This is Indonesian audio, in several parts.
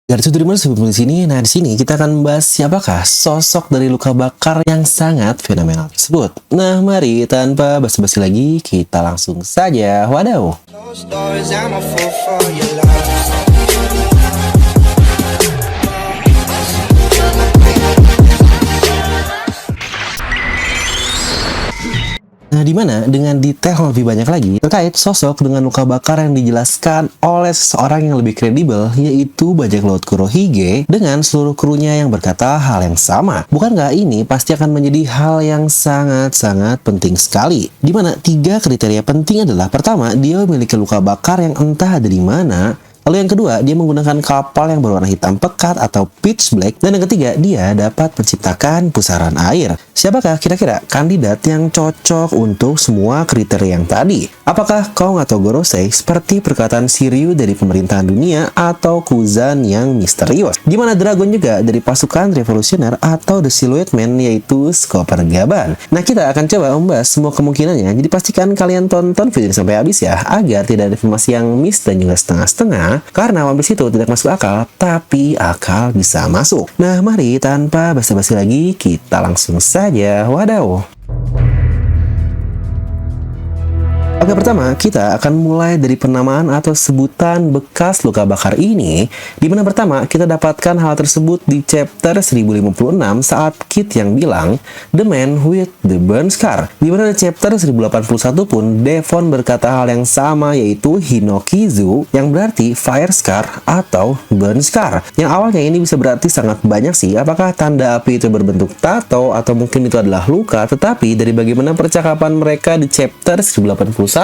Dari Dreamers sebelum di sini, nah di sini kita akan membahas siapakah sosok dari luka bakar yang sangat fenomenal tersebut. Nah, mari tanpa basa-basi lagi, kita langsung saja. Wadaw. Nah, dimana dengan detail lebih banyak lagi terkait sosok dengan luka bakar yang dijelaskan oleh seseorang yang lebih kredibel, yaitu bajak laut Kurohige dengan seluruh krunya yang berkata hal yang sama. Bukankah ini pasti akan menjadi hal yang sangat-sangat penting sekali? Dimana 3 kriteria penting adalah: pertama, dia memiliki luka bakar yang entah ada di mana. Lalu yang kedua, dia menggunakan kapal yang berwarna hitam pekat atau pitch black. Dan yang ketiga, dia dapat menciptakan pusaran air. Siapakah kira-kira kandidat yang cocok untuk semua kriteria yang tadi? Apakah Kong atau Gorosei seperti perkataan Shiryu dari pemerintahan dunia, atau Kuzan yang misterius? Dimana Dragon juga dari pasukan revolusioner, atau The Silhouette Man yaitu Skopper Gaban? Nah, kita akan coba membahas semua kemungkinannya. Jadi pastikan kalian tonton video ini sampai habis ya, agar tidak ada informasi yang miss dan juga setengah-setengah. Karena One Piece itu tidak masuk akal, tapi akal bisa masuk. Nah, mari tanpa basa-basi lagi, kita langsung saja. Wadaw. Oke, pertama kita akan mulai dari penamaan atau sebutan bekas luka bakar ini, di mana pertama kita dapatkan hal tersebut di chapter 1056 saat Kid yang bilang The Man with the Burn Scar. Di mana di chapter 1081 pun Devon berkata hal yang sama, yaitu Hinokizu, yang berarti Fire Scar atau Burn Scar. Yang awalnya ini bisa berarti sangat banyak sih, apakah tanda api itu berbentuk tato atau mungkin itu adalah luka, tetapi dari bagaimana percakapan mereka di chapter 1081,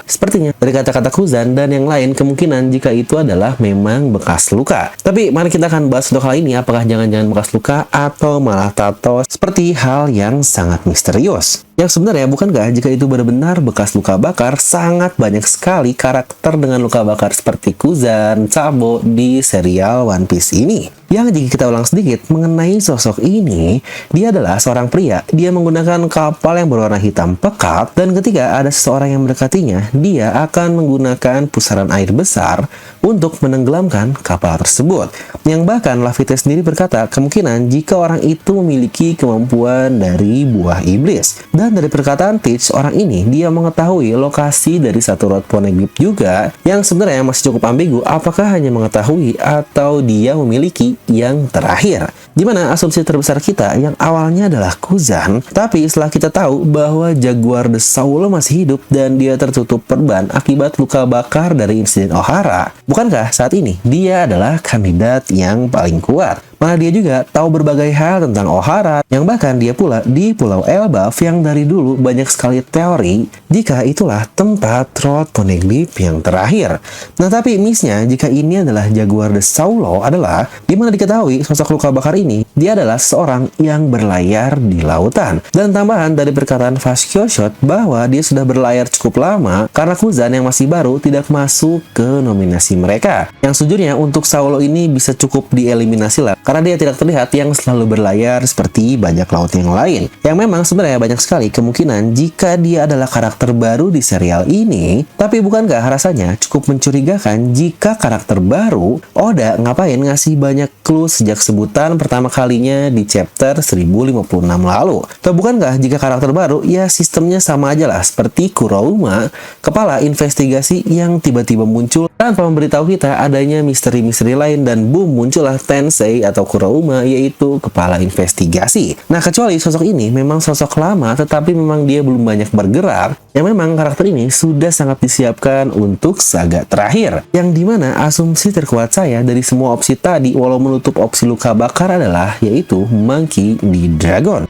sepertinya dari kata-kata Kuzan dan yang lain, kemungkinan jika itu adalah memang bekas luka. Tapi mari kita akan bahas untuk hal ini, apakah jangan-jangan bekas luka atau malah tato, seperti hal yang sangat misterius. Yang sebenarnya bukankah jika itu benar-benar bekas luka bakar, sangat banyak sekali karakter dengan luka bakar seperti Kuzan, Sabo di serial One Piece ini. Yang jika kita ulang sedikit mengenai sosok ini, dia adalah seorang pria. Dia menggunakan kapal yang berwarna hitam pekat, dan ketika ada seseorang yang mendekatinya, dia akan menggunakan pusaran air besar untuk menenggelamkan kapal tersebut. Yang bahkan Laffy sendiri berkata kemungkinan jika orang itu memiliki kemampuan dari buah iblis. Dan dari perkataan Teach, orang ini dia mengetahui lokasi dari satu rod poneglyph juga, yang sebenarnya masih cukup ambigu apakah hanya mengetahui atau dia memiliki yang terakhir. Dimana asumsi terbesar kita yang awalnya adalah Kuzan, tapi setelah kita tahu bahwa Jaguar the Soul masih hidup dan dia tertutup perban akibat luka bakar dari insiden Ohara, bukankah saat ini dia adalah kandidat yang paling kuat? Malah dia juga tahu berbagai hal tentang Ohara, yang bahkan dia pula di Pulau Elbaf yang dari dulu banyak sekali teori jika itulah tempat rod poneglyph yang terakhir. Nah, tapi missnya jika ini adalah Jaguar the Saulo adalah dimana diketahui sosok luka bakar ini dia adalah seorang yang berlayar di lautan. Dan tambahan dari perkataan Fast Shot bahwa dia sudah berlayar cukup lama karena Kuzan yang masih baru tidak masuk ke nominasi mereka. Yang sejujurnya untuk Saulo ini bisa cukup dieliminasi lah, karena dia tidak terlihat yang selalu berlayar seperti bajak laut yang lain. Yang memang sebenarnya banyak sekali kemungkinan jika dia adalah karakter baru di serial ini. Tapi bukankah rasanya cukup mencurigakan jika karakter baru Oda ngapain ngasih banyak clue sejak sebutan pertama kalinya di chapter 1056 lalu? Atau bukankah jika karakter baru ya sistemnya sama aja lah seperti Kurouma, kepala investigasi yang tiba-tiba muncul tanpa memberitahu kita adanya misteri-misteri lain, dan boom, muncullah Tensei atau Kurouma, yaitu kepala investigasi. Nah, kecuali sosok ini memang sosok lama tetapi memang dia belum banyak bergerak, yang memang karakter ini sudah sangat disiapkan untuk saga terakhir. Yang dimana asumsi terkuat saya dari semua opsi tadi, walau menutup opsi luka bakar, adalah yaitu Monkey D. Dragon.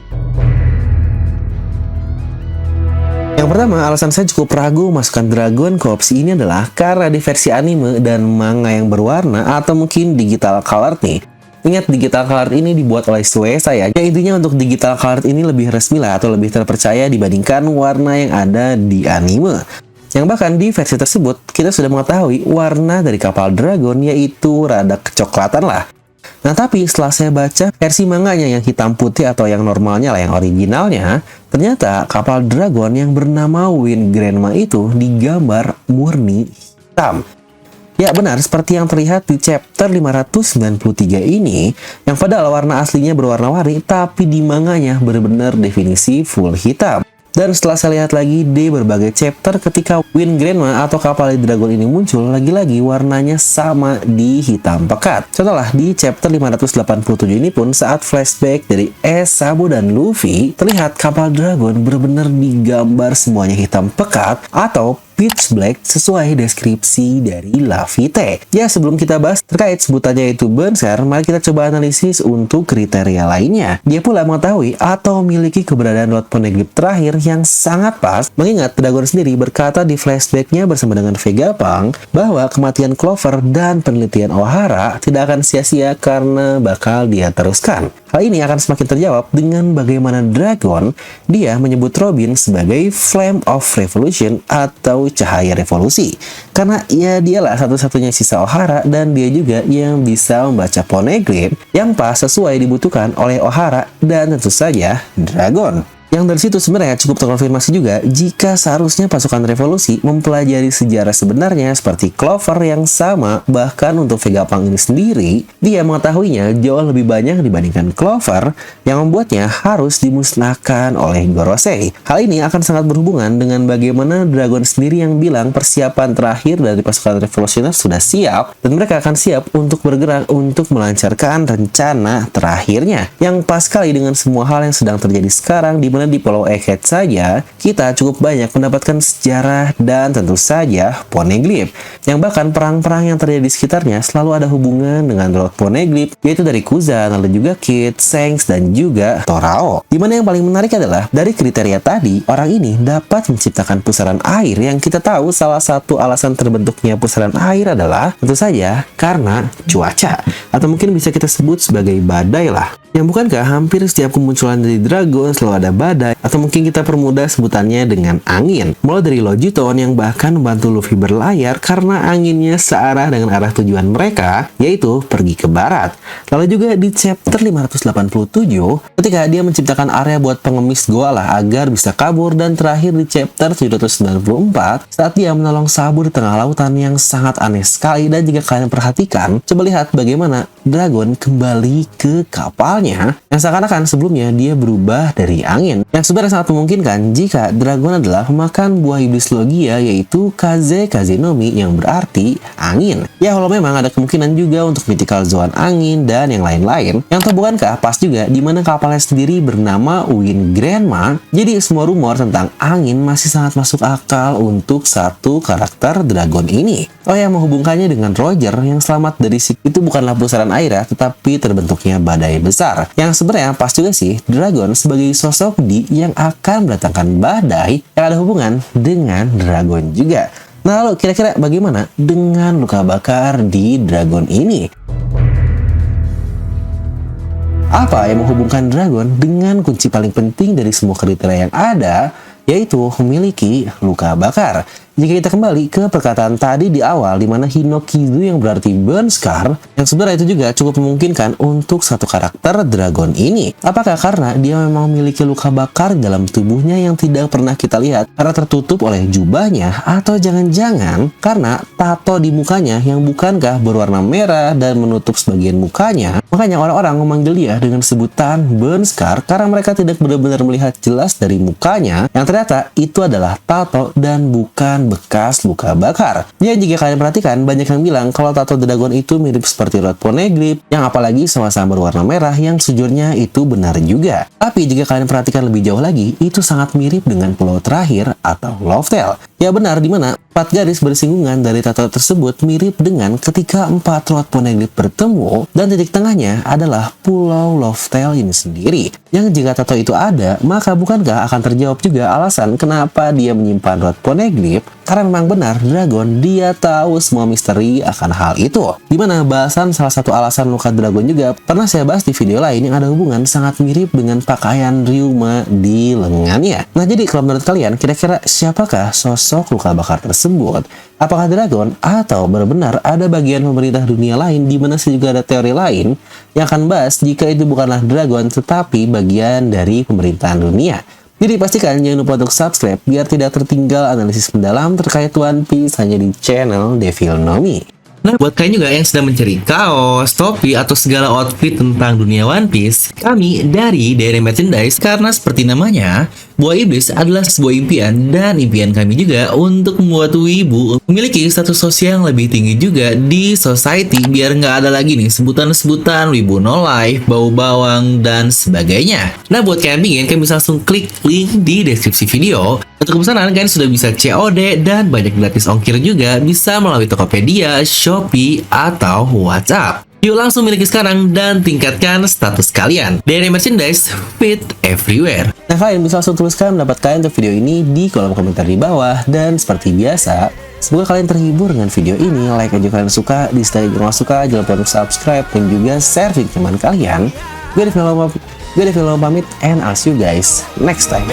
Yang pertama, alasan saya cukup ragu masukkan Dragon ke opsi ini adalah karena di versi anime dan manga yang berwarna atau mungkin digital colored nih. Ingat, digital colored ini dibuat oleh Shueisha ya. Yang intinya untuk digital colored ini lebih resmi lah atau lebih terpercaya dibandingkan warna yang ada di anime. Yang bahkan di versi tersebut kita sudah mengetahui warna dari kapal Dragon yaitu rada kecoklatan lah. Nah, tapi setelah saya baca versi manganya yang hitam putih atau yang normalnya lah, yang originalnya, ternyata kapal Dragon yang bernama Wind Grandma itu digambar murni hitam. Ya benar, seperti yang terlihat di chapter 593 ini, yang padahal warna aslinya berwarna-warni, tapi di manganya benar-benar definisi full hitam. Dan setelah saya lihat lagi di berbagai chapter, ketika Wind Grandma atau kapal dragon ini muncul, lagi-lagi warnanya sama di hitam pekat. Contohlah di chapter 587 ini pun, saat flashback dari Ace, Sabo, dan Luffy, terlihat kapal dragon benar-benar digambar semuanya hitam pekat atau pitch black sesuai deskripsi dari Laffy. Ya, sebelum kita bahas terkait sebutannya itu Boneskar, mari kita coba analisis untuk kriteria lainnya. Dia pula mengetahui atau memiliki keberadaan Rod Poneglyph terakhir yang sangat pas, mengingat Dragon sendiri berkata di flashbacknya bersama dengan Vegapunk bahwa kematian Clover dan penelitian O'Hara tidak akan sia-sia karena bakal dia teruskan. Hal ini akan semakin terjawab dengan bagaimana Dragon dia menyebut Robin sebagai Flame of Revolution atau cahaya revolusi. Karena ya dialah satu-satunya sisa O'Hara dan dia juga yang bisa membaca Poneglyph yang pas sesuai dibutuhkan oleh O'Hara dan tentu saja Dragon. Yang dari situ sebenarnya cukup terkonfirmasi juga jika seharusnya pasukan revolusi mempelajari sejarah sebenarnya seperti Clover yang sama, bahkan untuk Vegapunk ini sendiri, dia mengetahuinya jauh lebih banyak dibandingkan Clover yang membuatnya harus dimusnahkan oleh Gorosei. Hal ini akan sangat berhubungan dengan bagaimana Dragon sendiri yang bilang persiapan terakhir dari pasukan revolusioner sudah siap dan mereka akan siap untuk bergerak untuk melancarkan rencana terakhirnya. Yang pas sekali dengan semua hal yang sedang terjadi sekarang, di di Pulau Egghead saja, kita cukup banyak mendapatkan sejarah dan tentu saja Poneglyph. Yang bahkan perang-perang yang terjadi di sekitarnya selalu ada hubungan dengan Rod Poneglyph, yaitu dari Kuzan, lalu juga Kid, Shanks, dan juga Torao. Dimana yang paling menarik adalah, dari kriteria tadi, orang ini dapat menciptakan pusaran air yang kita tahu salah satu alasan terbentuknya pusaran air adalah tentu saja karena cuaca. Atau mungkin bisa kita sebut sebagai badai lah. Yang bukankah hampir setiap kemunculan dari Dragon selalu ada badai, atau mungkin kita permudah sebutannya dengan angin. Mulai dari Logiton yang bahkan membantu Luffy berlayar karena anginnya searah dengan arah tujuan mereka, yaitu pergi ke barat. Lalu juga di chapter 587, ketika dia menciptakan area buat pengemis Goala agar bisa kabur, dan terakhir di chapter 794, saat dia menolong Sabo di tengah lautan yang sangat aneh sekali. Dan jika kalian perhatikan, coba lihat bagaimana Dragon kembali ke kapal yang seakan-akan sebelumnya dia berubah dari angin, yang sebenarnya sangat memungkinkan jika Dragon adalah pemakan buah iblis Logia, yaitu Kaze Kazenomi yang berarti angin. Ya, kalau memang ada kemungkinan juga untuk mythical Zoan angin dan yang lain-lain, yang tahu bukankah pas juga dimana kapalnya sendiri bernama Wind Grandma. Jadi semua rumor tentang angin masih sangat masuk akal untuk satu karakter Dragon ini. Oh ya, menghubungkannya dengan Roger yang selamat dari itu bukanlah pusaran air ya, tetapi terbentuknya badai besar. Yang sebenarnya pas juga sih, Dragon sebagai sosok D yang akan mendatangkan badai yang ada hubungan dengan Dragon juga. Nah, lalu kira-kira bagaimana dengan luka bakar di Dragon ini? Apa yang menghubungkan Dragon dengan kunci paling penting dari semua kriteria yang ada, yaitu memiliki luka bakar? Jika kita kembali ke perkataan tadi di awal, di mana Hinokizu yang berarti burn scar, yang sebenarnya itu juga cukup memungkinkan untuk satu karakter Dragon ini. Apakah karena dia memang memiliki luka bakar dalam tubuhnya yang tidak pernah kita lihat karena tertutup oleh jubahnya, atau jangan-jangan karena tato di mukanya yang bukankah berwarna merah dan menutup sebagian mukanya? Makanya orang-orang memanggil dia dengan sebutan burn scar karena mereka tidak benar-benar melihat jelas dari mukanya, yang ternyata itu adalah tato dan bukan bekas luka bakar. Ya, jika kalian perhatikan, banyak yang bilang kalau tato Dragon itu mirip seperti Rod Poneglyph, yang apalagi sama-sama berwarna merah, yang sejujurnya itu benar juga. Tapi jika kalian perhatikan lebih jauh lagi, itu sangat mirip dengan pulau terakhir atau Loftel. Ya benar, dimana 4 garis bersinggungan dari tato tersebut mirip dengan ketika 4 Rod Poneglyph bertemu, dan titik tengahnya adalah pulau Loftel ini sendiri. Yang jika tato itu ada, maka bukankah akan terjawab juga alasan kenapa dia menyimpan Rod Poneglyph? Karena memang benar, Dragon dia tahu semua misteri akan hal itu. Dimana bahasan salah satu alasan luka Dragon juga pernah saya bahas di video lain yang ada hubungan sangat mirip dengan pakaian Ryuma di lengannya. Nah, jadi kalau menurut kalian, kira-kira siapakah sosok luka bakar tersebut? Apakah Dragon atau benar-benar ada bagian pemerintah dunia lain, di mana juga ada teori lain yang akan bahas jika itu bukanlah Dragon tetapi bagian dari pemerintahan dunia. Jadi pastikan jangan lupa untuk subscribe biar tidak tertinggal analisis mendalam terkait One Piece hanya di channel Devil Nomi. Nah, buat kalian juga yang sedang mencari kaos, topi, atau segala outfit tentang dunia One Piece, kami dari Daily Merchandise, karena seperti namanya, Buah Iblis adalah sebuah impian, dan impian kami juga untuk membuat wibu memiliki status sosial yang lebih tinggi juga di society, biar nggak ada lagi nih sebutan-sebutan wibu no life, bau bawang, dan sebagainya. Nah, buat kalian yang kalian bisa langsung klik link di deskripsi video. Untuk pemesanan, kalian sudah bisa COD dan banyak gratis ongkir juga, bisa melalui Tokopedia, Shopee, atau WhatsApp. Yuk langsung miliki sekarang dan tingkatkan status kalian. Daily Merchandise, fit everywhere. Nah, kalian bisa langsung tuliskan pendapat kalian untuk video ini di kolom komentar di bawah. Dan seperti biasa, semoga kalian terhibur dengan video ini. Like aja kalian suka, dislike jika nggak suka, jangan lupa untuk subscribe dan juga share video teman kalian. Gue Devilo pamit, and I'll see you guys next time.